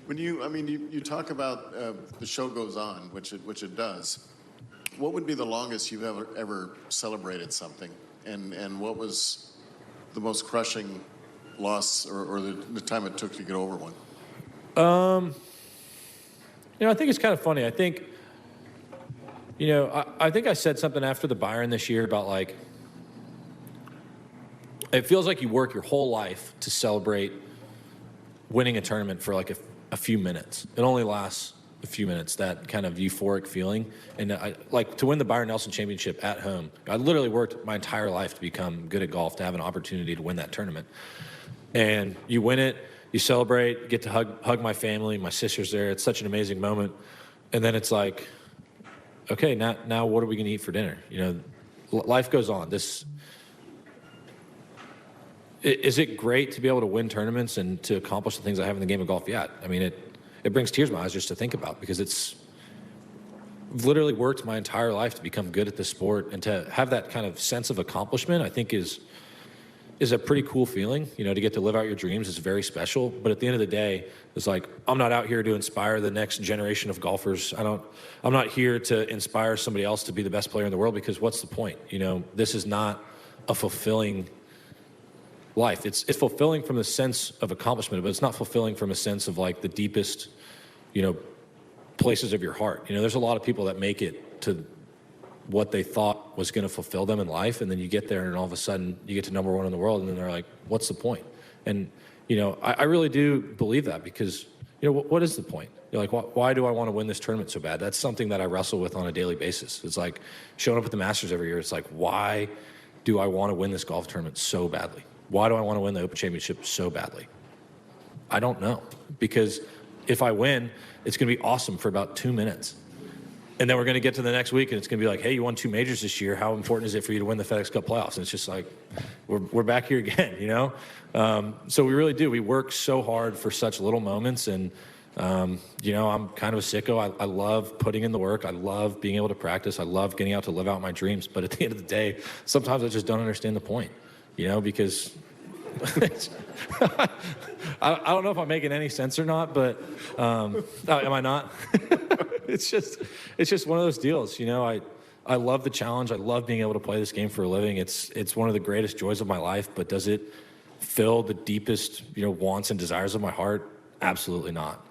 You talk about the show goes on, which it does. What would be the longest you've ever celebrated something, and what was the most crushing loss or the time it took to get over one? I think it's kind of funny. I think, I think I said something after the Byron this year about like, it feels like you work your whole life to celebrate winning a tournament for like a few minutes. It only lasts a few minutes, that kind of euphoric feeling. And to win the Byron Nelson Championship at home, I literally worked my entire life to become good at golf, to have an opportunity to win that tournament. And you win it, you celebrate, get to hug my family, my sister's there. It's such an amazing moment. And then it's like, okay, now what are we going to eat for dinner? Life goes on. Is it great to be able to win tournaments and to accomplish the things I have in the game of golf? Yeah. I mean, it brings tears to my eyes just to think about, because it's literally worked my entire life to become good at this sport, and to have that kind of sense of accomplishment, I think is a pretty cool feeling. To get to live out your dreams is very special. But at the end of the day, it's like, I'm not out here to inspire the next generation of golfers. I'm not here to inspire somebody else to be the best player in the world, because what's the point? This is not a fulfilling life. It's fulfilling from the sense of accomplishment, but it's not fulfilling from a sense of like the deepest, places of your heart. There's a lot of people that make it to what they thought was going to fulfill them in life, and then you get there and all of a sudden you get to number one in the world, and then they're like, what's the point? And I really do believe that, because what is the point? You're like, why do I want to win this tournament so bad? That's something that I wrestle with on a daily basis. It's like showing up at the Masters every year. It's like, why do I want to win this golf tournament so badly? Why do I want to win the Open Championship so badly? I don't know. Because if I win, it's going to be awesome for about 2 minutes. And then we're going to get to the next week, and it's going to be like, hey, you won 2 majors this year. How important is it for you to win the FedEx Cup Playoffs? And it's just like, we're back here again, So we really do. We work so hard for such little moments. And, I'm kind of a sicko. I love putting in the work. I love being able to practice. I love getting out to live out my dreams. But at the end of the day, sometimes I just don't understand the point, because I don't know if I'm making any sense or not, but am I not? It's just one of those deals. I love the challenge. I love being able to play this game for a living. It's one of the greatest joys of my life. But does it fill the deepest wants and desires of my heart? Absolutely not.